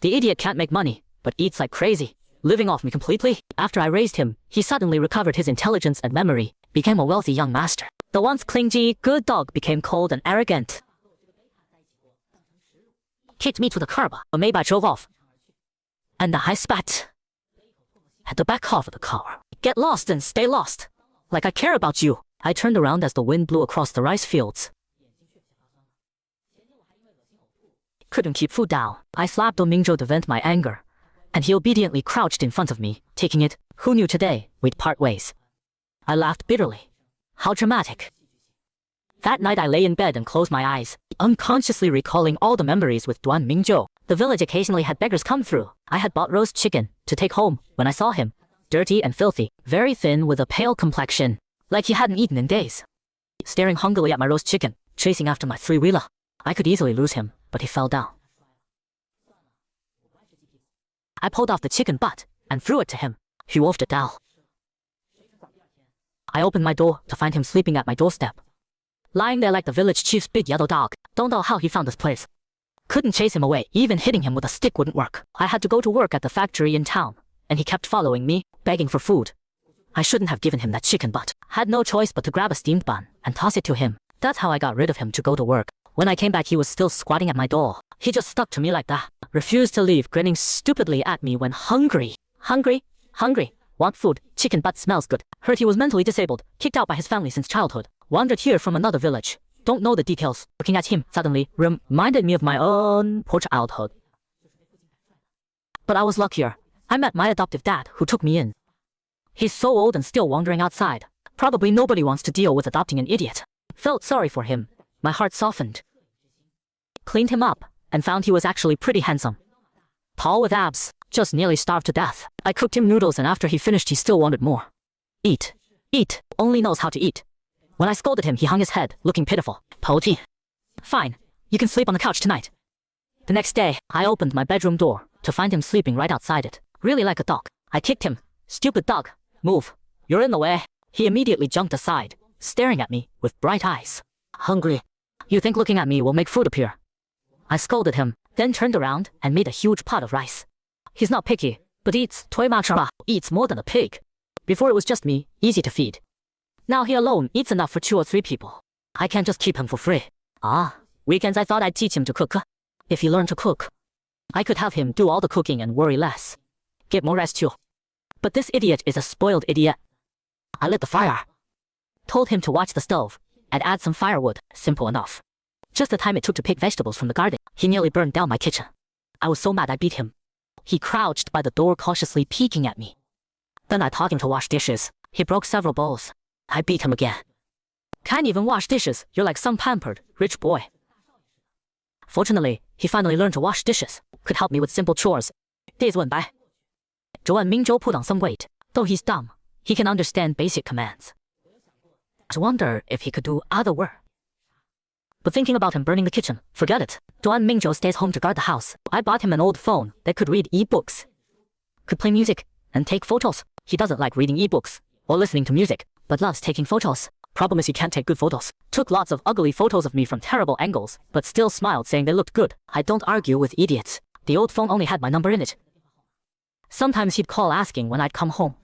The idiot can't make money, but eats like crazy, living off me completely. After I raised him, he suddenly recovered his intelligence and memory, became a wealthy young master. The once clingy, good dog became cold and arrogant. Kicked me to the curb, but Maybach drove off. And I spat at the back half of the car. Get lost and stay lost. Like I care about you. I turned around as the wind blew across the rice fields. Couldn't keep food down. I slapped Minjo to vent my anger, and he obediently crouched in front of me, taking it. Who knew today we'd part ways? I laughed bitterly. How dramatic. That night I lay in bed and closed my eyes, unconsciously recalling all the memories with Duan Mingzhou. The village occasionally had beggars come through. I had bought roast chicken to take home when I saw him. Dirty and filthy, very thin with a pale complexion, like he hadn't eaten in days. Staring hungrily at my roast chicken, chasing after my three-wheeler. I could easily lose him, but he fell down. I pulled off the chicken butt and threw it to him. He wolfed it down. I opened my door to find him sleeping at my doorstep, lying there like the village chief's big yellow dog. Don't know how he found this place. Couldn't chase him away, even hitting him with a stick wouldn't work. I had to go to work at the factory in town, and he kept following me, begging for food. I shouldn't have given him that chicken butt. Had no choice but to grab a steamed bun and toss it to him. That's how I got rid of him to go to work. When I came back he was still squatting at my door. He just stuck to me like that. Refused to leave, grinning stupidly at me when hungry. Hungry? Hungry. Want food. Chicken butt smells good. Heard he was mentally disabled. Kicked out by his family since childhood. Wandered here from another village. Don't know the details. Looking at him suddenly reminded me of my own poor childhood. But I was luckier. I met my adoptive dad, who took me in. He's so old and still wandering outside. Probably nobody wants to deal with adopting an idiot. Felt sorry for him. My heart softened. Cleaned him up, and found he was actually pretty handsome. Tall with abs, just nearly starved to death. I cooked him noodles and after he finished he still wanted more. Eat. Eat. Only knows how to eat. When I scolded him he hung his head, looking pitiful. Pouty. Fine. You can sleep on the couch tonight. The next day, I opened my bedroom door to find him sleeping right outside it. Really like a dog. I kicked him. Stupid dog. Move. You're in the way. He immediately jumped aside, staring at me with bright eyes. Hungry. You think looking at me will make food appear? I scolded him, then turned around and made a huge pot of rice. He's not picky, but eats eats more than a pig. Before it was just me, easy to feed. Now he alone eats enough for 2 or 3 people. I can't just keep him for free. Weekends I thought I'd teach him to cook. If he learned to cook, I could have him do all the cooking and worry less. Get more rest too. But this idiot is a spoiled idiot. I lit the fire. Told him to watch the stove and add some firewood. Simple enough. Just the time it took to pick vegetables from the garden, he nearly burned down my kitchen. I was so mad I beat him. He crouched by the door cautiously peeking at me. Then I taught him to wash dishes. He broke several bowls. I beat him again. Can't even wash dishes. You're like some pampered, rich boy. Fortunately, he finally learned to wash dishes. Could help me with simple chores. Days went by. Duan Mingzhou put on some weight. Though he's dumb, he can understand basic commands. I wonder if he could do other work. But thinking about him burning the kitchen, forget it. Duan Mingzhou stays home to guard the house. I bought him an old phone that could read e-books. Could play music and take photos. He doesn't like reading e-books or listening to music, but loves taking photos. Problem is he can't take good photos. Took lots of ugly photos of me from terrible angles, but still smiled saying they looked good. I don't argue with idiots. The old phone only had my number in it. Sometimes he'd call asking when I'd come home.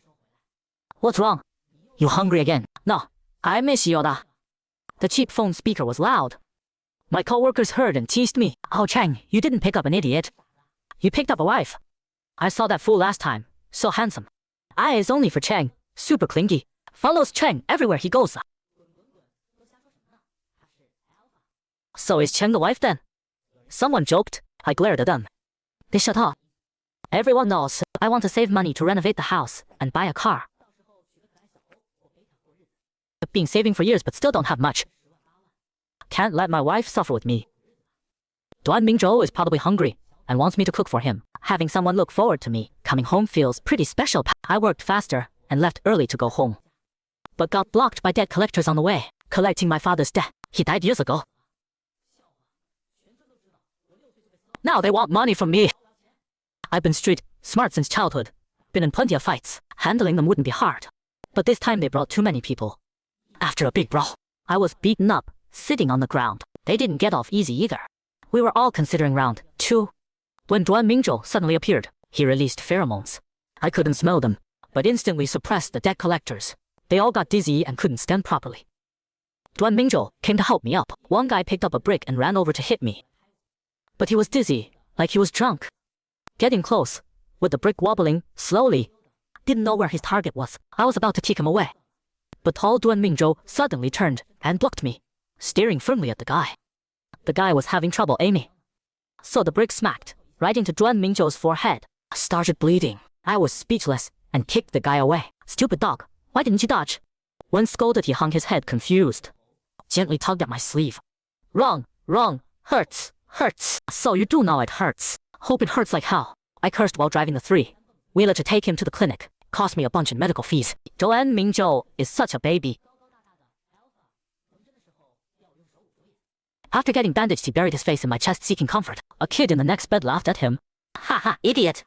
What's wrong? You hungry again? No, I miss Yoda. The cheap phone speaker was loud. My co-workers heard and teased me. Oh Chang, you didn't pick up an idiot. You picked up a wife. I saw that fool last time. So handsome. Eyes only for Chang. Super clingy. Follows Chang everywhere he goes. So is Chang the wife then? Someone joked. I glared at them. They shut up. Everyone knows I want to save money to renovate the house and buy a car. I've been saving for years but still don't have much. Can't let my wife suffer with me. Duan Mingzhou is probably hungry and wants me to cook for him. Having someone look forward to me coming home feels pretty special. I worked faster and left early to go home, but got blocked by debt collectors on the way, collecting my father's debt. He died years ago. Now they want money from me. I've been street smart since childhood. Been in plenty of fights. Handling them wouldn't be hard. But this time they brought too many people. After a big brawl, I was beaten up, sitting on the ground. They didn't get off easy either. We were all considering round 2. When Duan Mingzhou suddenly appeared, he released pheromones. I couldn't smell them, but instantly suppressed the debt collectors. They all got dizzy and couldn't stand properly. Duan Mingzhou came to help me up. One guy picked up a brick and ran over to hit me. But he was dizzy, like he was drunk. Getting close, with the brick wobbling, slowly. Didn't know where his target was. I was about to kick him away. But tall Duan Mingzhou suddenly turned and blocked me, staring firmly at the guy. The guy was having trouble aiming. So the brick smacked right into Duan Mingzhou's forehead. I started bleeding. I was speechless and kicked the guy away. Stupid dog, why didn't you dodge? When scolded, he hung his head confused. Gently tugged at my sleeve. Wrong, hurts. So you do know it hurts. Hope it hurts like hell. I cursed while driving the 3-wheeler to take him to the clinic. Cost me a bunch in medical fees. Duan Mingzhou is such a baby. After getting bandaged, he buried his face in my chest seeking comfort. A kid in the next bed laughed at him. Haha, idiot.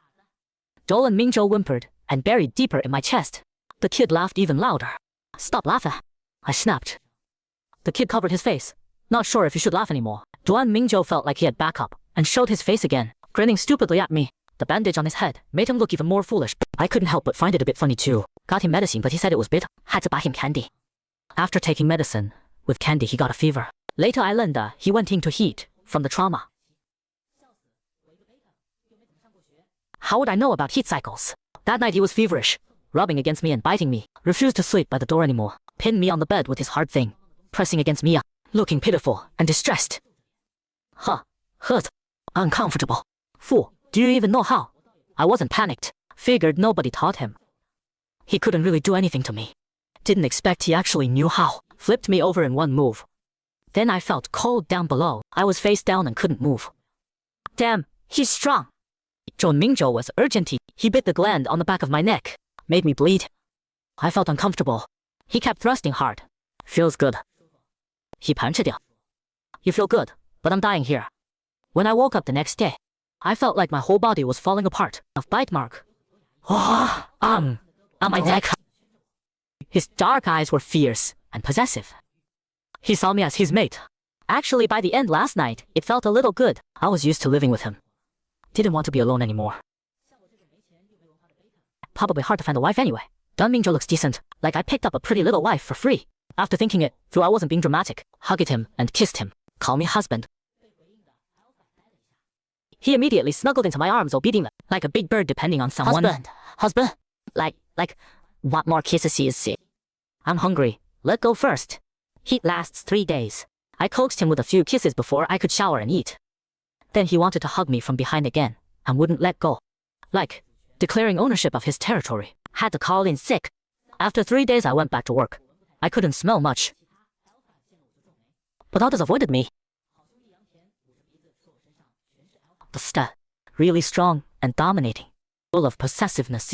Duan Mingzhou whimpered and buried deeper in my chest. The kid laughed even louder. Stop laughing, I snapped. The kid covered his face, not sure if he should laugh anymore. Duan Mingzhou felt like he had backup and showed his face again, grinning stupidly at me. The bandage on his head made him look even more foolish. I couldn't help but find it a bit funny too. Got him medicine, but he said it was bitter. Had to buy him candy. After taking medicine, with candy he got a fever. Later I learned that he went into heat from the trauma. How would I know about heat cycles? That night he was feverish, rubbing against me and biting me. Refused to sleep by the door anymore. Pinned me on the bed with his hard thing, pressing against me, looking pitiful and distressed. Hurt. Uncomfortable. Fool, do you even know how? I wasn't panicked. Figured nobody taught him. He couldn't really do anything to me. Didn't expect he actually knew how. Flipped me over in one move. Then I felt cold down below. I was face down and couldn't move. Damn, he's strong. Duan Mingzhou was urgent. He bit the gland on the back of my neck. Made me bleed. I felt uncomfortable. He kept thrusting hard. Feels good. He punched it. You feel good, but I'm dying here. When I woke up the next day, I felt like my whole body was falling apart. A bite mark. On my neck. His dark eyes were fierce and possessive. He saw me as his mate. Actually, by the end last night, it felt a little good. I was used to living with him. Didn't want to be alone anymore. Probably hard to find a wife anyway. Duan Mingzhou looks decent, like I picked up a pretty little wife for free. After thinking it through, I wasn't being dramatic. Hugged him and kissed him. Call me husband. He immediately snuggled into my arms, obedient, like a big bird depending on someone. Husband? Like, what more kisses is he? I'm hungry. Let go first. Heat lasts 3 days. I coaxed him with a few kisses before I could shower and eat. Then he wanted to hug me from behind again and wouldn't let go. Like, declaring ownership of his territory. Had to call in sick. After 3 days I went back to work. I couldn't smell much. But others avoided me. The stud, really strong and dominating, full of possessiveness.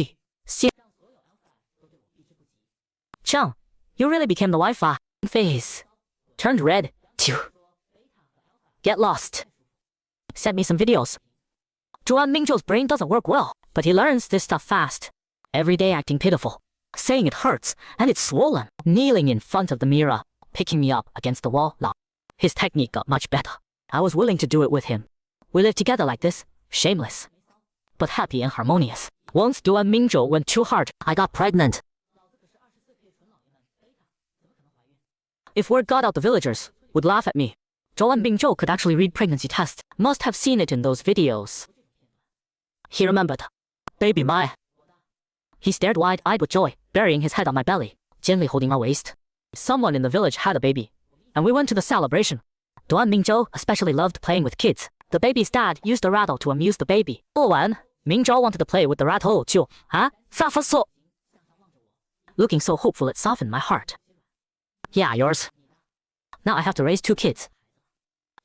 Chang, you really became the Wi-Fi. Face turned red. Get lost. Sent me some videos. Duan Mingzhou's brain doesn't work well, but he learns this stuff fast. Every day acting pitiful, saying it hurts and it's swollen, kneeling in front of the mirror, picking me up against the wall. His technique got much better. I was willing to do it with him. We lived together like this, shameless, but happy and harmonious. Once Duan Mingzhou went too hard, I got pregnant. If word got out, the villagers would laugh at me. Duan Mingzhou could actually read pregnancy tests. Must have seen it in those videos. He remembered. Baby my. He stared wide-eyed with joy, burying his head on my belly, gently holding my waist. Someone in the village had a baby, and we went to the celebration. Duan Mingzhou especially loved playing with kids. The baby's dad used a rattle to amuse the baby. Mingzhou wanted to play with the rattle too. Looking so hopeful, it softened my heart. Yeah, yours. Now I have to raise 2 kids.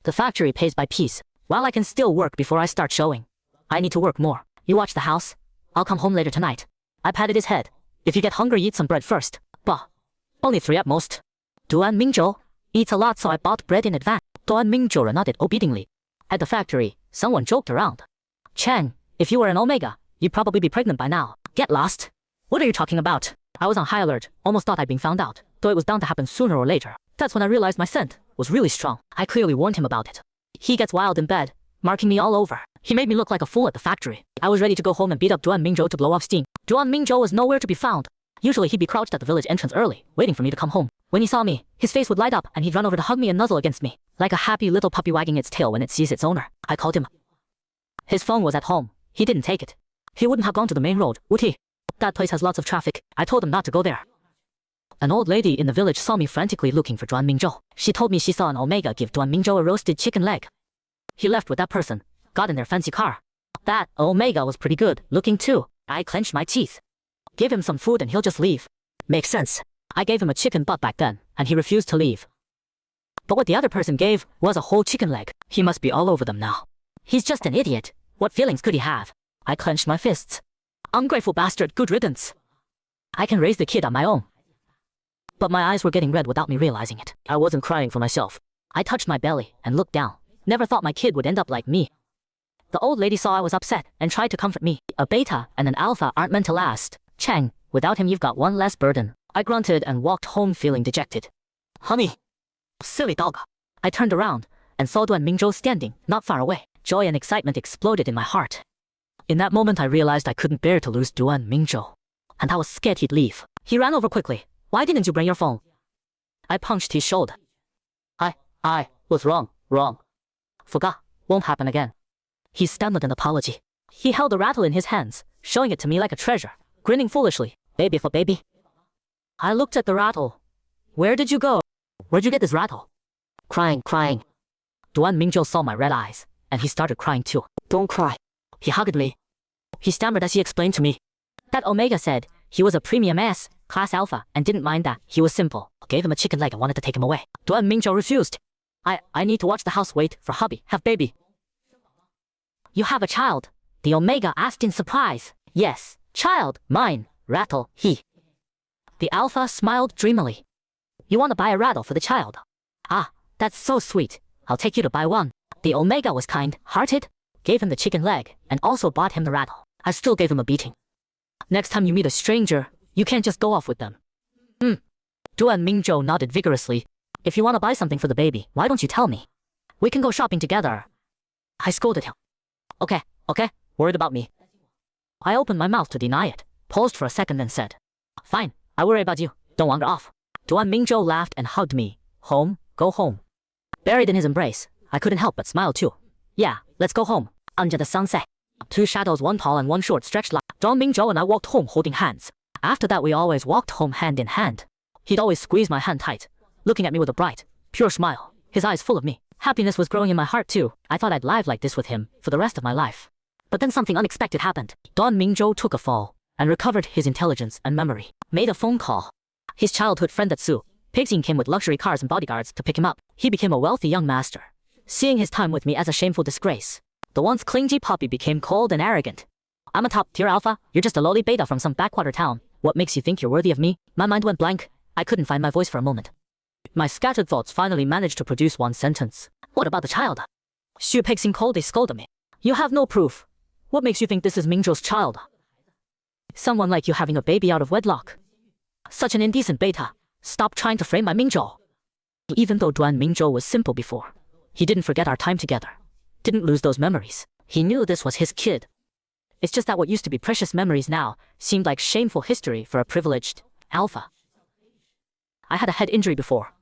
The factory pays by piece, while I can still work before I start showing. I need to work more. You watch the house. I'll come home later tonight. I patted his head. If you get hungry, eat some bread first. Bah. Only 3 at most. Duan Mingzhou eats a lot, so I bought bread in advance. Duan Mingzhou nodded obediently. At the factory, someone joked around. Chang, if you were an Omega, you'd probably be pregnant by now. Get lost. What are you talking about? I was on high alert, almost thought I'd been found out, though it was bound to happen sooner or later. That's when I realized my scent was really strong. I clearly warned him about it. He gets wild in bed, marking me all over. He made me look like a fool at the factory. I was ready to go home and beat up Duan Mingzhou to blow off steam. Duan Mingzhou was nowhere to be found. Usually he'd be crouched at the village entrance early, waiting for me to come home. When he saw me, his face would light up and he'd run over to hug me and nuzzle against me, like a happy little puppy wagging its tail when it sees its owner. I called him. His phone was at home. He didn't take it. He wouldn't have gone to the main road, would he? That place has lots of traffic. I told him not to go there. An old lady in the village saw me frantically looking for Duan Mingzhou. She told me she saw an Omega give Duan Mingzhou a roasted chicken leg. He left with that person, got in their fancy car. That Omega was pretty good looking too. I clenched my teeth. Give him some food and he'll just leave. Makes sense. I gave him a chicken butt back then, and he refused to leave. But what the other person gave was a whole chicken leg. He must be all over them now. He's just an idiot. What feelings could he have? I clenched my fists. Ungrateful bastard, good riddance. I can raise the kid on my own. But my eyes were getting red without me realizing it. I wasn't crying for myself. I touched my belly and looked down. Never thought my kid would end up like me. The old lady saw I was upset and tried to comfort me. A beta and an alpha aren't meant to last. Chang, without him you've got one less burden. I grunted and walked home feeling dejected. Honey. Silly dog. I turned around and saw Duan Mingzhou standing not far away. Joy and excitement exploded in my heart. In that moment I realized I couldn't bear to lose Duan Mingzhou. And I was scared he'd leave. He ran over quickly. Why didn't you bring your phone? I punched his shoulder. I was wrong. Forgot. Won't happen again. He stammered an apology. He held a rattle in his hands, showing it to me like a treasure, grinning foolishly. Baby for baby. I looked at the rattle. Where did you go? Where'd you get this rattle? Crying. Duan Mingzhou saw my red eyes, and he started crying too. Don't cry. He hugged me. He stammered as he explained to me. That Omega said he was a premium S, class alpha, and didn't mind that. He was simple. Gave him a chicken leg and wanted to take him away. Duan Mingzhou refused. I need to watch the house wait for hubby, have baby. You have a child? The Omega asked in surprise. Yes, child, mine, rattle, he. The alpha smiled dreamily. You want to buy a rattle for the child? Ah, that's so sweet. I'll take you to buy one. The Omega was kind-hearted, gave him the chicken leg, and also bought him the rattle. I still gave him a beating. Next time you meet a stranger, you can't just go off with them. Duan Mingzhou nodded vigorously. If you want to buy something for the baby, why don't you tell me? We can go shopping together. I scolded him. Okay, worried about me. I opened my mouth to deny it, paused for a second and said, Fine, I worry about you. Don't wander off. Duan Mingzhou laughed and hugged me. Home, go home. Buried in his embrace, I couldn't help but smile too. Yeah, let's go home. Under the sunset. Two shadows, one tall and one short, stretched like Duan Mingzhou and I walked home holding hands. After that we always walked home hand in hand. He'd always squeeze my hand tight, looking at me with a bright, pure smile, his eyes full of me. Happiness was growing in my heart too. I thought I'd live like this with him for the rest of my life. But then something unexpected happened. Duan Mingzhou took a fall and recovered his intelligence and memory. Made a phone call. His childhood friend Atsu, Pigsing, came with luxury cars and bodyguards to pick him up. He became a wealthy young master, seeing his time with me as a shameful disgrace. The once clingy puppy became cold and arrogant. I'm a top-tier alpha, you're just a lowly beta from some backwater town. What makes you think you're worthy of me? My mind went blank. I couldn't find my voice for a moment. My scattered thoughts finally managed to produce one sentence. What about the child? Xu Pigsing coldly scolded me. You have no proof. What makes you think this is Mingzhou's child? Someone like you having a baby out of wedlock. Such an indecent beta. Stop trying to frame my Mingzhou. Even though Duan Mingzhou was simple before, he didn't forget our time together. Didn't lose those memories. He knew this was his kid. It's just that what used to be precious memories now seemed like shameful history for a privileged alpha. I had a head injury before.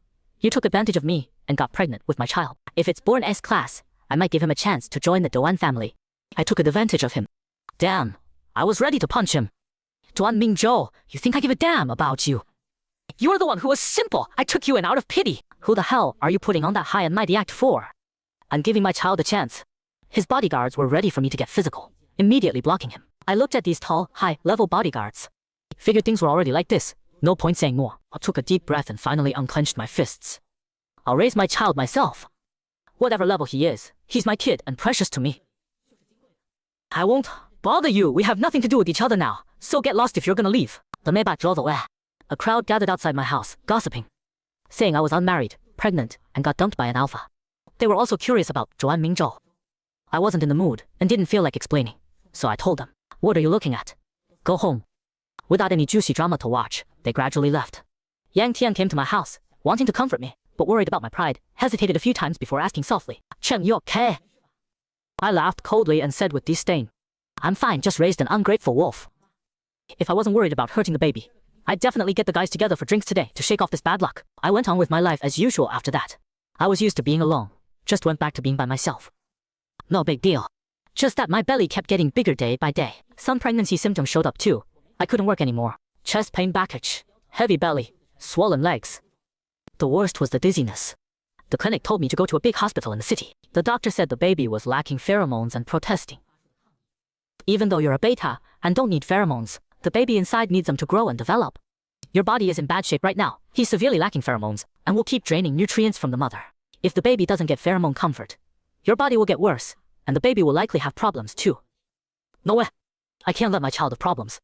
You took advantage of me and got pregnant with my child. If it's born S-class, I might give him a chance to join the Duan family. I took advantage of him. Damn, I was ready to punch him. Duan Mingzhou, you think I give a damn about you? You're the one who was simple. I took you in out of pity. Who the hell are you putting on that high and mighty act for? I'm giving my child a chance. His bodyguards were ready for me to get physical, immediately blocking him. I looked at these tall, high-level bodyguards. Figured things were already like this. No point saying more. I took a deep breath and finally unclenched my fists. I'll raise my child myself. Whatever level he is, he's my kid and precious to me. I won't bother you. We have nothing to do with each other now, so get lost if you're gonna leave. The Maybach drove away. A crowd gathered outside my house, gossiping, saying I was unmarried, pregnant, and got dumped by an alpha. They were also curious about Duan Mingzhou. I wasn't in the mood and didn't feel like explaining, so I told them, What are you looking at? Go home. Without any juicy drama to watch, they gradually left. Yang Tian came to my house, wanting to comfort me, but worried about my pride, hesitated a few times before asking softly, Chen, you okay? I laughed coldly and said with disdain, I'm fine, just raised an ungrateful wolf. If I wasn't worried about hurting the baby, I'd definitely get the guys together for drinks today to shake off this bad luck. I went on with my life as usual after that. I was used to being alone, just went back to being by myself. No big deal. Just that my belly kept getting bigger day by day. Some pregnancy symptoms showed up too. I couldn't work anymore. Chest pain, backache, heavy belly, swollen legs. The worst was the dizziness. The clinic told me to go to a big hospital in the city. The doctor said the baby was lacking pheromones and protesting. Even though you're a beta and don't need pheromones, the baby inside needs them to grow and develop. Your body is in bad shape right now. He's severely lacking pheromones and will keep draining nutrients from the mother. If the baby doesn't get pheromone comfort, your body will get worse, and the baby will likely have problems too. No way. I can't let my child have problems.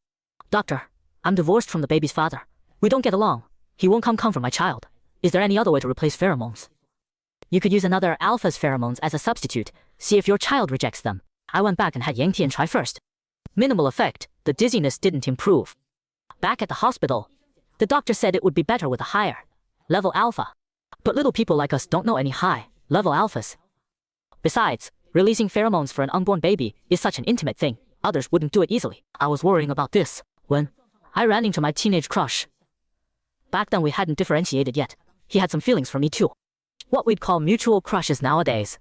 Doctor, I'm divorced from the baby's father. We don't get along. He won't come for my child. Is there any other way to replace pheromones? You could use another alpha's pheromones as a substitute. See if your child rejects them. I went back and had Yang Tian try first. Minimal effect. The dizziness didn't improve. Back at the hospital, the doctor said it would be better with a higher level alpha. But little people like us don't know any high level alphas. Besides, releasing pheromones for an unborn baby is such an intimate thing. Others wouldn't do it easily. I was worrying about this when I ran into my teenage crush. Back then we hadn't differentiated yet. He had some feelings for me too. What we'd call mutual crushes nowadays.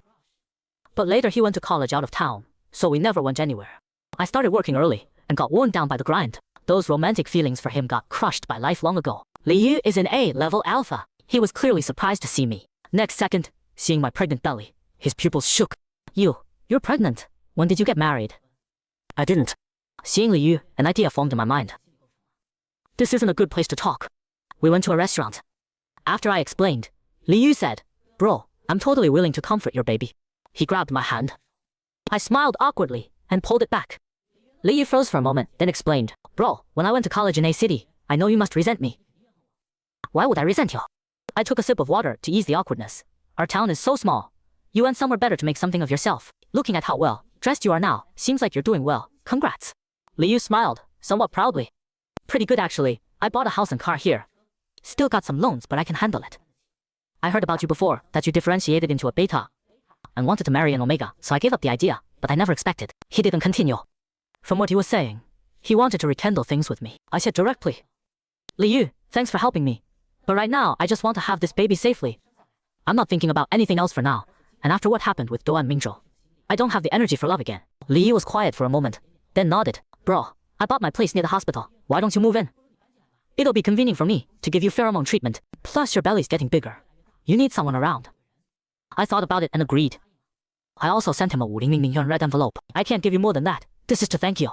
But later he went to college out of town, so we never went anywhere. I started working early and got worn down by the grind. Those romantic feelings for him got crushed by life long ago. Liu is an A-level alpha. He was clearly surprised to see me. Next second, seeing my pregnant belly, his pupils shook. You're pregnant. When did you get married? I didn't. Seeing Liu, an idea formed in my mind. This isn't a good place to talk. We went to a restaurant. After I explained, Liu said, Bro, I'm totally willing to comfort your baby. He grabbed my hand. I smiled awkwardly and pulled it back. Liu froze for a moment, then explained, Bro, when I went to college in A City, I know you must resent me. Why would I resent you? I took a sip of water to ease the awkwardness. Our town is so small. You went somewhere better to make something of yourself. Looking at how well dressed you are now, seems like you're doing well. Congrats. Liu smiled, somewhat proudly. Pretty good actually. I bought a house and car here. Still got some loans, but I can handle it. I heard about you before, that you differentiated into a beta and wanted to marry an omega, so I gave up the idea, but I never expected. He didn't continue. From what he was saying, he wanted to rekindle things with me. I said directly, Liu, thanks for helping me. But right now, I just want to have this baby safely. I'm not thinking about anything else for now, and after what happened with Duan Mingzhou, I don't have the energy for love again. Liu was quiet for a moment, then nodded. Bro, I bought my place near the hospital. Why don't you move in? It'll be convenient for me to give you pheromone treatment. Plus your belly's getting bigger. You need someone around. I thought about it and agreed. I also sent him a 50,000 yuan red envelope. I can't give you more than that. This is to thank you.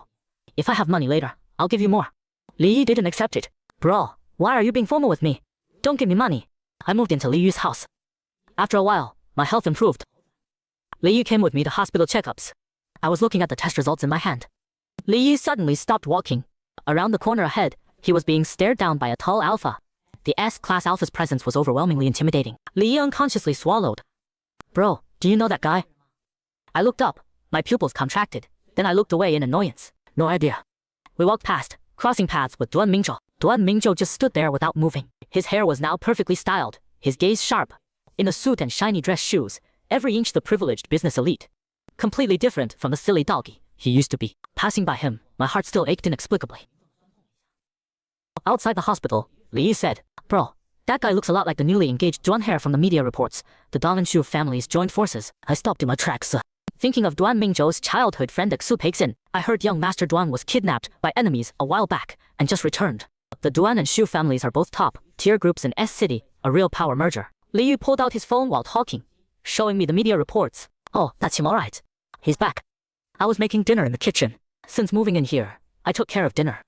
If I have money later, I'll give you more. Li didn't accept it. Bro, why are you being formal with me? Don't give me money. I moved into Liu's house. After a while, my health improved. Liu came with me to hospital checkups. I was looking at the test results in my hand. Liu suddenly stopped walking. Around the corner ahead, he was being stared down by a tall alpha. The S-class alpha's presence was overwhelmingly intimidating. Liu unconsciously swallowed. Bro, do you know that guy? I looked up. My pupils contracted. Then I looked away in annoyance. No idea. We walked past, crossing paths with Duan Mingzhou. Duan Mingzhou just stood there without moving. His hair was now perfectly styled, his gaze sharp. In a suit and shiny dress shoes, every inch the privileged business elite. Completely different from the silly doggy he used to be. Passing by him, my heart still ached inexplicably. Outside the hospital, Li said, Bro, that guy looks a lot like the newly engaged Duan Hair from the media reports. The Dong and Shu families joined forces. I stopped in my tracks. Thinking of Duan Mingzhou's childhood friend Xu Peixin, I heard young Master Duan was kidnapped by enemies a while back and just returned. The Duan and Shu families are both top-tier groups in S-City, a real power merger. Liu pulled out his phone while talking, showing me the media reports. Oh, that's him alright. He's back. I was making dinner in the kitchen. Since moving in here, I took care of dinner.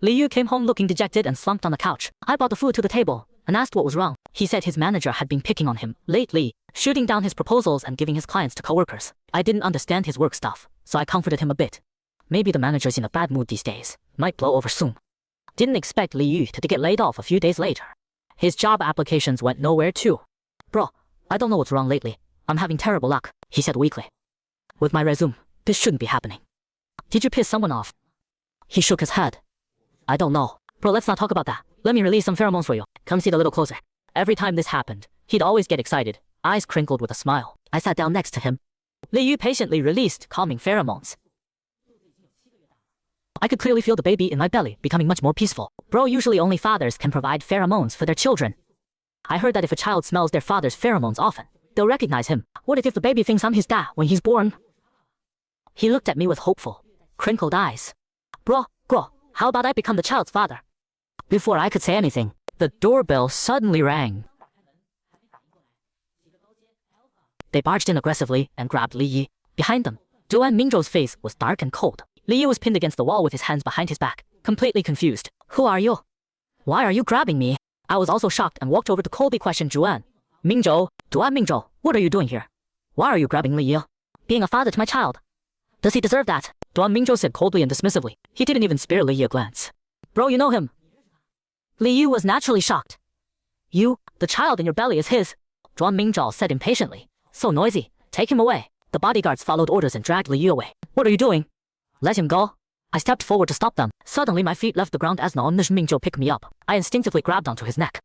Liu came home looking dejected and slumped on the couch. I brought the food to the table and asked what was wrong. He said his manager had been picking on him lately, shooting down his proposals and giving his clients to coworkers. I didn't understand his work stuff, so I comforted him a bit. Maybe the manager's in a bad mood these days. Might blow over soon. Didn't expect Liu to get laid off a few days later. His job applications went nowhere too. Bro, I don't know what's wrong lately. I'm having terrible luck, he said weakly. With my resume, this shouldn't be happening. Did you piss someone off? He shook his head. I don't know. Bro, let's not talk about that. Let me release some pheromones for you. Come sit a little closer. Every time this happened, he'd always get excited, eyes crinkled with a smile. I sat down next to him. Li Yu patiently released calming pheromones. I could clearly feel the baby in my belly becoming much more peaceful. Bro, usually only fathers can provide pheromones for their children. I heard that if a child smells their father's pheromones often, they'll recognize him. What if the baby thinks I'm his dad when he's born? He looked at me with hopeful, crinkled eyes. Bro, how about I become the child's father? Before I could say anything, the doorbell suddenly rang. They barged in aggressively and grabbed Li Yi. Behind them, Duan Mingzhou's face was dark and cold. Li Yi was pinned against the wall with his hands behind his back, completely confused. Who are you? Why are you grabbing me? I was also shocked and walked over to coldly question Duan Mingzhou, what are you doing here? Why are you grabbing Li Yi? Being a father to my child. Does he deserve that? Duan Mingzhou said coldly and dismissively. He didn't even spare Li Yi a glance. Bro, you know him. Li Yi was naturally shocked. You, the child in your belly is his. Duan Mingzhou said impatiently. So noisy. Take him away. The bodyguards followed orders and dragged Li Yi away. What are you doing? Let him go. I stepped forward to stop them. Suddenly my feet left the ground as Duan Mingzhou picked me up. I instinctively grabbed onto his neck.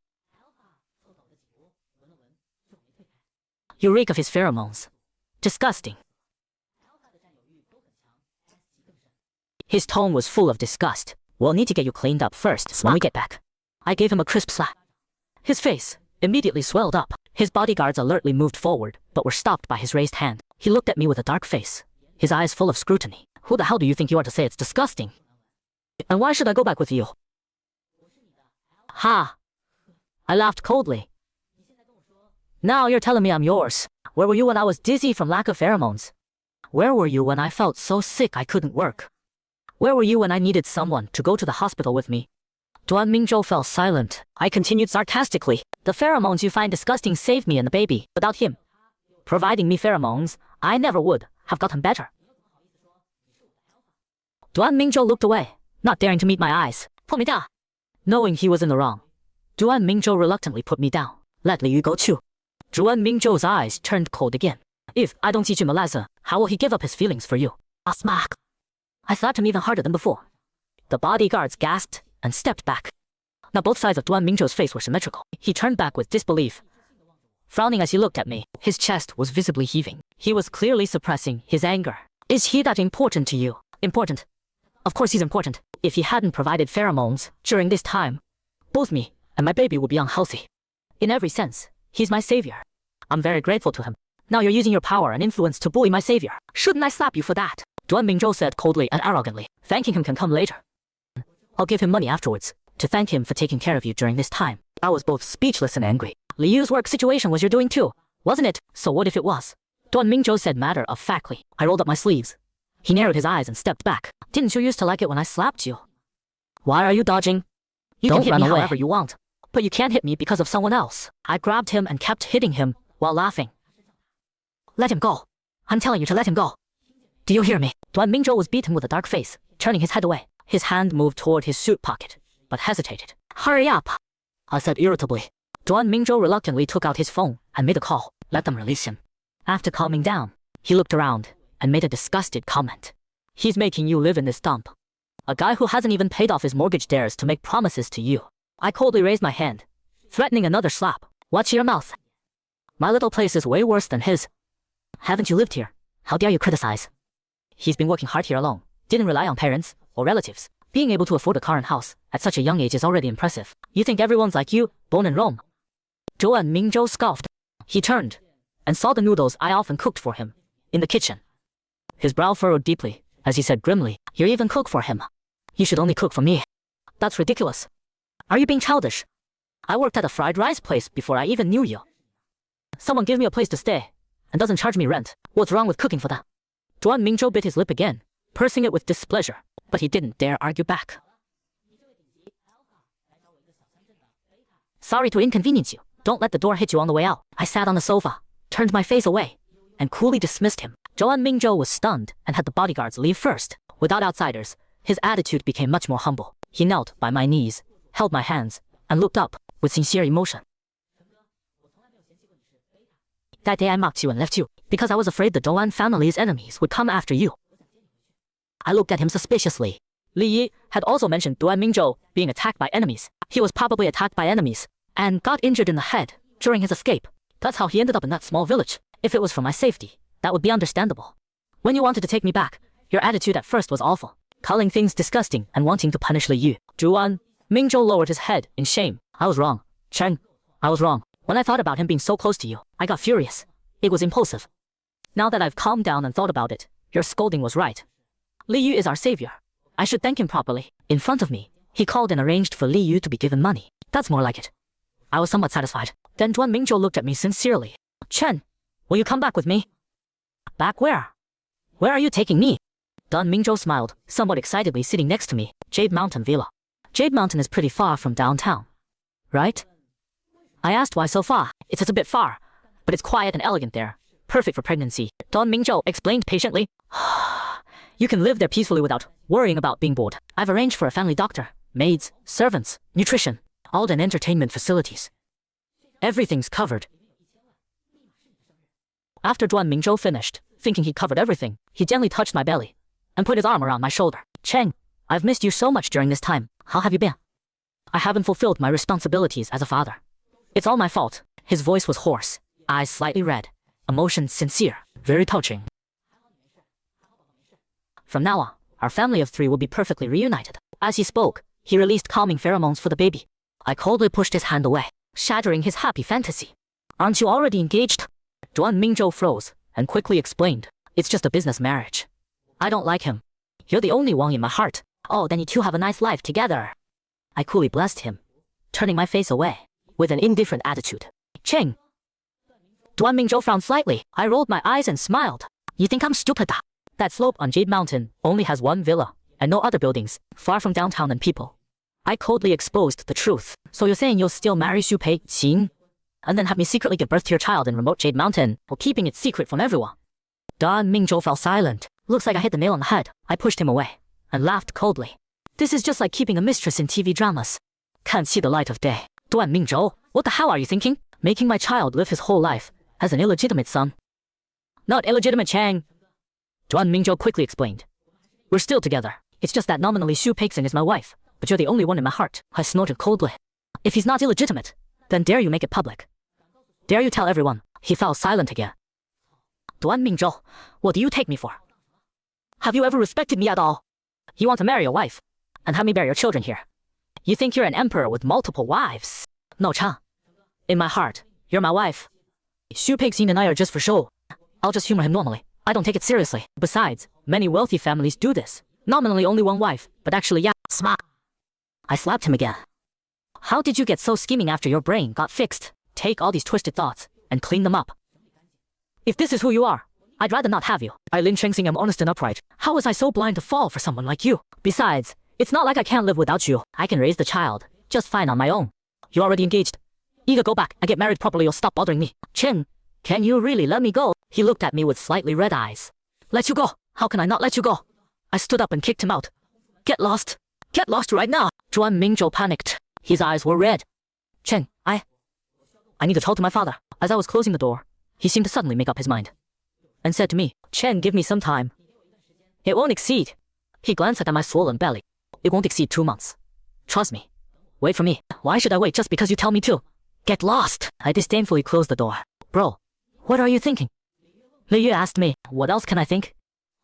You reek of his pheromones. Disgusting. His tone was full of disgust. We'll need to get you cleaned up first when we get back. I gave him a crisp slap. His face immediately swelled up. His bodyguards alertly moved forward, but were stopped by his raised hand. He looked at me with a dark face, his eyes full of scrutiny. Who the hell do you think you are to say it's disgusting? And why should I go back with you? Ha! I laughed coldly. Now you're telling me I'm yours. Where were you when I was dizzy from lack of pheromones? Where were you when I felt so sick I couldn't work? Where were you when I needed someone to go to the hospital with me? Duan Mingzhou fell silent. I continued sarcastically. The pheromones you find disgusting saved me and the baby. Without him providing me pheromones, I never would have gotten better. Duan Mingzhou looked away, not daring to meet my eyes. Put me down. Knowing he was in the wrong, Duan Mingzhou reluctantly put me down. Let Li Yu go too. Duan Mingzhou's eyes turned cold again. If I don't teach him a lesson, how will he give up his feelings for you? I'll smack. I slapped him even harder than before. The bodyguards gasped and stepped back. Now both sides of Duan Mingzhou's face were symmetrical. He turned back with disbelief, frowning as he looked at me. His chest was visibly heaving. He was clearly suppressing his anger. Is he that important to you? Important? Of course he's important. If he hadn't provided pheromones during this time, both me and my baby would be unhealthy. In every sense, he's my savior. I'm very grateful to him. Now you're using your power and influence to bully my savior. Shouldn't I slap you for that? Duan Mingzhou said coldly and arrogantly. Thanking him can come later. I'll give him money afterwards, to thank him for taking care of you during this time. I was both speechless and angry. Li Yu's work situation was your doing too, wasn't it? So what if it was? Duan Mingzhou said matter-of-factly. I rolled up my sleeves. He narrowed his eyes and stepped back. Didn't you used to like it when I slapped you? Why are you dodging? You can hit me however you want, but you can't hit me because of someone else. I grabbed him and kept hitting him while laughing. Let him go. I'm telling you to let him go. Do you hear me? Duan Mingzhou was beaten with a dark face, turning his head away. His hand moved toward his suit pocket, but hesitated. Hurry up, I said irritably. Duan Mingzhou reluctantly took out his phone and made a call. Let them release him. After calming down, he looked around and made a disgusted comment. He's making you live in this dump. A guy who hasn't even paid off his mortgage dares to make promises to you. I coldly raised my hand, threatening another slap. Watch your mouth. My little place is way worse than his. Haven't you lived here? How dare you criticize? He's been working hard here alone, didn't rely on parents or relatives. Being able to afford a car and house at such a young age is already impressive. You think everyone's like you, born in Rome? Duan Mingzhou scoffed. He turned and saw the noodles I often cooked for him in the kitchen. His brow furrowed deeply as he said grimly, You even cook for him. You should only cook for me. That's ridiculous. Are you being childish? I worked at a fried rice place before I even knew you. Someone give me a place to stay and doesn't charge me rent. What's wrong with cooking for that? Duan Mingzhou bit his lip again, pursing it with displeasure, but he didn't dare argue back. Sorry to inconvenience you. Don't let the door hit you on the way out. I sat on the sofa, turned my face away, and coolly dismissed him. Duan Mingzhou was stunned and had the bodyguards leave first. Without outsiders, his attitude became much more humble. He knelt by my knees, held my hands, and looked up with sincere emotion. That day I mocked you and left you, because I was afraid the Duan family's enemies would come after you. I looked at him suspiciously. Li Yi had also mentioned Duan Mingzhou being attacked by enemies. He was probably attacked by enemies, and got injured in the head during his escape. That's how he ended up in that small village. If it was for my safety, that would be understandable. When you wanted to take me back, your attitude at first was awful, calling things disgusting and wanting to punish Li Yu. Zhuan, Mingzhou lowered his head in shame. I was wrong. Chen, I was wrong. When I thought about him being so close to you, I got furious. It was impulsive. Now that I've calmed down and thought about it, your scolding was right. Li Yu is our savior. I should thank him properly. In front of me, he called and arranged for Li Yu to be given money. That's more like it. I was somewhat satisfied. Then Zhuan Mingzhou looked at me sincerely. Chen, will you come back with me? Back where? Where are you taking me? Duan Mingzhou smiled, somewhat excitedly sitting next to me. Jade Mountain Villa. Jade Mountain is pretty far from downtown. Right? I asked why so far. It's a bit far, but it's quiet and elegant there. Perfect for pregnancy. Duan Mingzhou explained patiently. You can live there peacefully without worrying about being bored. I've arranged for a family doctor, maids, servants, nutrition, all and entertainment facilities. Everything's covered. After Duan Mingzhou finished, thinking he'd covered everything, he gently touched my belly and put his arm around my shoulder. Cheng, I've missed you so much during this time. How have you been? I haven't fulfilled my responsibilities as a father. It's all my fault. His voice was hoarse, eyes slightly red, emotions sincere, very touching. From now on, our family of 3 will be perfectly reunited. As he spoke, he released calming pheromones for the baby. I coldly pushed his hand away, shattering his happy fantasy. Aren't you already engaged? Duan Mingzhou froze and quickly explained. It's just a business marriage. I don't like him. You're the only one in my heart. Oh, then you two have a nice life together. I coolly blessed him, turning my face away, with an indifferent attitude. Cheng. Duan Mingzhou frowned slightly. I rolled my eyes and smiled. You think I'm stupid? That slope on Jade Mountain only has one villa, and no other buildings, far from downtown and people. I coldly exposed the truth. So you're saying you'll still marry Xu Pei Qing? And then have me secretly give birth to your child in remote Jade Mountain, while keeping it secret from everyone? Duan Mingzhou fell silent. Looks like I hit the nail on the head. I pushed him away, and laughed coldly. This is just like keeping a mistress in TV dramas. Can't see the light of day. Duan Mingzhou, what the hell are you thinking? Making my child live his whole life as an illegitimate son? Not illegitimate, Chang. Duan Mingzhou quickly explained. We're still together. It's just that nominally Xu Peixing is my wife, but you're the only one in my heart. I snorted coldly. If he's not illegitimate, then dare you make it public? Dare you tell everyone? He fell silent again. Duan Mingzhou, what do you take me for? Have you ever respected me at all? You want to marry a wife, and have me bear your children here. You think you're an emperor with multiple wives? No, Chang. In my heart, you're my wife. Xu Peixing and I are just for show. I'll just humor him normally. I don't take it seriously. Besides, many wealthy families do this. Nominally only one wife, but actually yeah, smart. I slapped him again. How did you get so scheming after your brain got fixed? Take all these twisted thoughts and clean them up. If this is who you are, I'd rather not have you. I Lin Chengxing am honest and upright. How was I so blind to fall for someone like you? Besides, it's not like I can't live without you. I can raise the child just fine on my own. You're already engaged. Either go back and get married properly or stop bothering me. Chen, can you really let me go? He looked at me with slightly red eyes. Let you go? How can I not let you go? I stood up and kicked him out. Get lost. Get lost right now. Duan Mingzhou panicked. His eyes were red. Chen, I need to talk to my father. As I was closing the door, he seemed to suddenly make up his mind and said to me, Chen, give me some time. It won't exceed. He glanced at my swollen belly. It won't exceed 2 months. Trust me. Wait for me. Why should I wait just because you tell me to? Get lost. I disdainfully closed the door. Bro, what are you thinking? Li Yu asked me, what else can I think?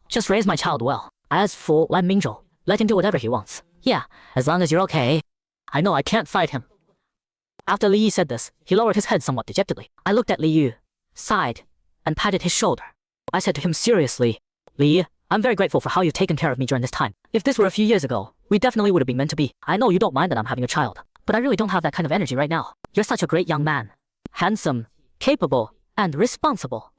Just raise my child well. As for Duan Mingzhou, let him do whatever he wants. Yeah, as long as you're okay. I know I can't fight him. After Li Yi said this, he lowered his head somewhat dejectedly. I looked at Li Yu, sighed, and patted his shoulder. I said to him seriously, Li Yi, I'm very grateful for how you've taken care of me during this time. If this were a few years ago, we definitely would have been meant to be. I know you don't mind that I'm having a child, but I really don't have that kind of energy right now. You're such a great young man. Handsome, capable, and responsible.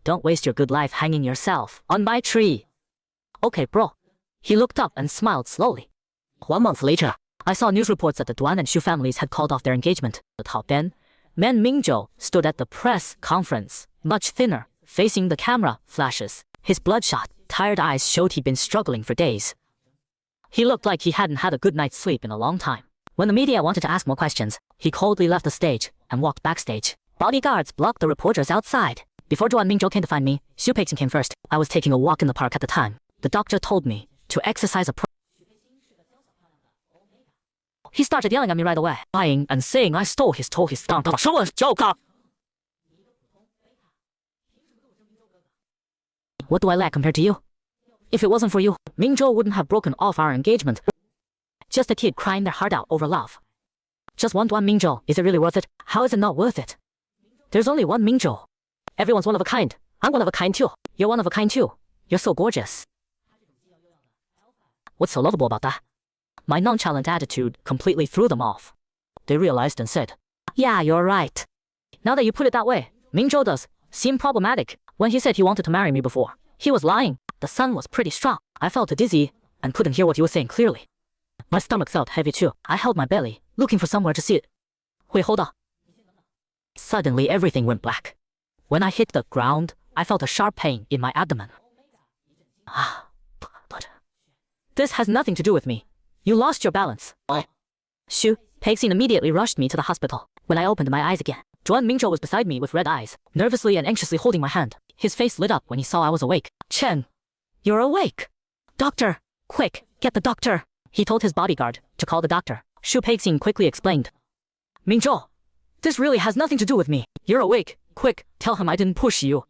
Don't waste your good life hanging yourself on my tree. Okay, bro. He looked up and smiled slowly. 1 month later, I saw news reports that the Duan and Xu families had called off their engagement. The top then, Man Mingzhou stood at the press conference, much thinner, facing the camera flashes. His bloodshot, tired eyes showed he'd been struggling for days. He looked like he hadn't had a good night's sleep in a long time. When the media wanted to ask more questions, he coldly left the stage and walked backstage. Bodyguards blocked the reporters outside. Before Duan Mingzhou came to find me, Xu Peixing came first. I was taking a walk in the park at the time. The doctor told me to exercise a He started yelling at me right away, lying and saying I stole his stunt. What do I lack compared to you? If it wasn't for you, Mingzhou wouldn't have broken off our engagement. Just a kid crying their heart out over love. Just one Duan Mingzhou, is it really worth it? How is it not worth it? There's only one Mingzhou. Everyone's one of a kind. I'm one of a kind too. You're one of a kind too. You're so gorgeous. What's so lovable about that? My nonchalant attitude completely threw them off. They realized and said, yeah, you're right. Now that you put it that way, Mingzhou does seem problematic. When he said he wanted to marry me before, he was lying. The sun was pretty strong. I felt dizzy and couldn't hear what he was saying clearly. My stomach felt heavy too. I held my belly, looking for somewhere to sit. Wait, hold on. Suddenly everything went black. When I hit the ground, I felt a sharp pain in my abdomen. But this has nothing to do with me. You lost your balance. Shu Peixin immediately rushed me to the hospital. When I opened my eyes again, Duan Mingzhou was beside me with red eyes, nervously and anxiously holding my hand. His face lit up when he saw I was awake. Chen, you're awake. Doctor, quick, get the doctor. He told his bodyguard to call the doctor. Shu Peixin quickly explained. Mingzhou, this really has nothing to do with me. You're awake. Quick, tell him I didn't push you.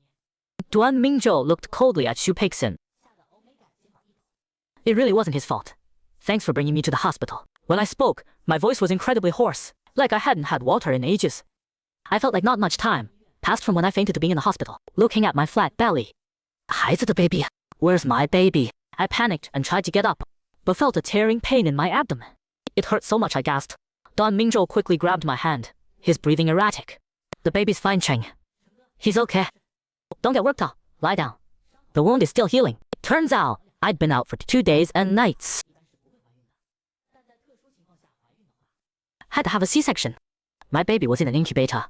Duan Mingzhou looked coldly at Shu Peixin. It really wasn't his fault. Thanks for bringing me to the hospital. When I spoke, my voice was incredibly hoarse, like I hadn't had water in ages. I felt like not much time passed from when I fainted to being in the hospital, looking at my flat belly. 孩子的 baby, where's my baby? I panicked and tried to get up, but felt a tearing pain in my abdomen. It hurt so much I gasped. Duan Mingzhou quickly grabbed my hand, his breathing erratic. The baby's fine, Cheng. He's okay. Don't get worked up. Lie down. The wound is still healing. Turns out, I'd been out for 2 days and nights. Had to have a C-section. My baby was in an incubator.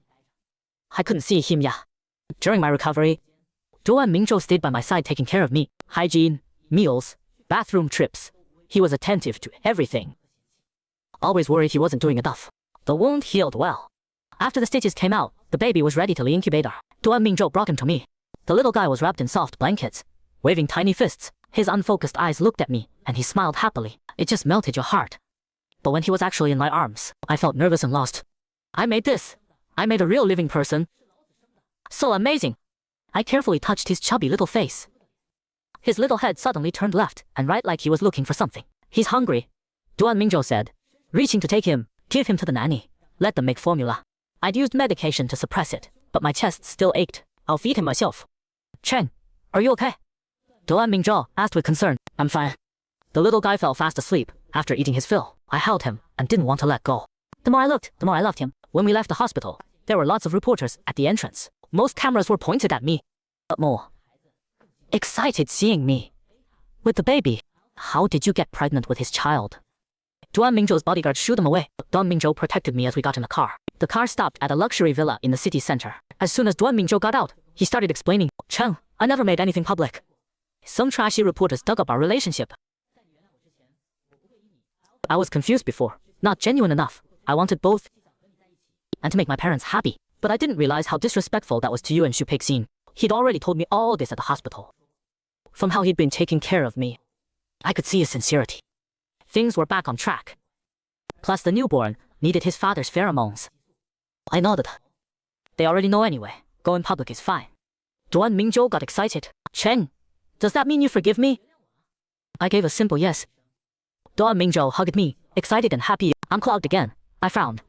I couldn't see him yet. During my recovery, Duan Mingzhou stayed by my side taking care of me. Hygiene, meals, bathroom trips. He was attentive to everything. Always worried he wasn't doing enough. The wound healed well. After the stitches came out, the baby was ready to the incubator. Duan Mingzhou brought him to me. The little guy was wrapped in soft blankets, waving tiny fists. His unfocused eyes looked at me, and he smiled happily. It just melted your heart. But when he was actually in my arms, I felt nervous and lost. I made a real living person. So amazing. I carefully touched his chubby little face. His little head suddenly turned left and right like he was looking for something. He's hungry, Duan Mingzhou said. Reaching to take him, give him to the nanny. Let them make formula. I'd used medication to suppress it, but my chest still ached. I'll feed him myself. Chen, are you okay? Duan Mingzhou asked with concern. I'm fine. The little guy fell fast asleep after eating his fill. I held him and didn't want to let go. The more I looked, the more I loved him. When we left the hospital, there were lots of reporters at the entrance. Most cameras were pointed at me, but more excited seeing me with the baby. How did you get pregnant with his child? Duan Mingzhou's bodyguard shooed him away. Duan Mingzhou protected me as we got in the car. The car stopped at a luxury villa in the city center. As soon as Duan Mingzhou got out, he started explaining. Chen, I never made anything public. Some trashy reporters dug up our relationship. I was confused before, not genuine enough. I wanted both and to make my parents happy, but I didn't realize how disrespectful that was to you and Shu Peixin. He'd already told me all this at the hospital. From how he'd been taking care of me, I could see his sincerity. Things were back on track. Plus the newborn needed his father's pheromones. I nodded. They already know anyway. Going public is fine. Duan Mingzhou got excited. Chen, does that mean you forgive me? I gave a simple yes. Duan Mingzhou hugged me, excited and happy. I'm clogged again. I frowned.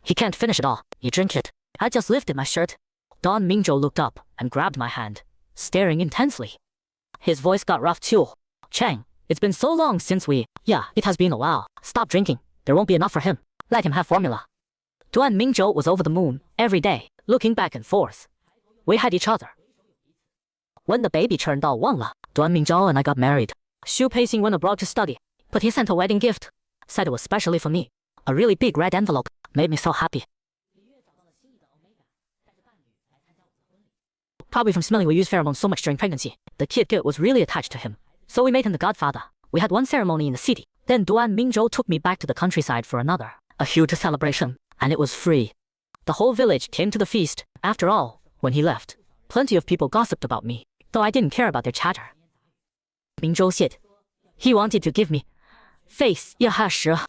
He can't finish it all. You drink it. I just lifted my shirt. Duan Mingzhou looked up and grabbed my hand, staring intensely. His voice got rough too. Cheng, it's been so long since we... Yeah, it has been a while. Stop drinking. There won't be enough for him. Let him have formula. Duan Mingzhou was over the moon every day, looking back and forth. We had each other. When the baby turned all 1 了, Duan Mingzhou and I got married. Shu Peixin went abroad to study, but he sent a wedding gift. Said it was specially for me. A really big red envelope. Made me so happy. Probably from smelling we used pheromones so much during pregnancy. The kid was really attached to him. So we made him the godfather. We had one ceremony in the city. Then Duan Mingzhou took me back to the countryside for another. A huge celebration. And it was free. The whole village came to the feast. After all, when he left, plenty of people gossiped about me, though I didn't care about their chatter. Mingzhou said he wanted to give me face 120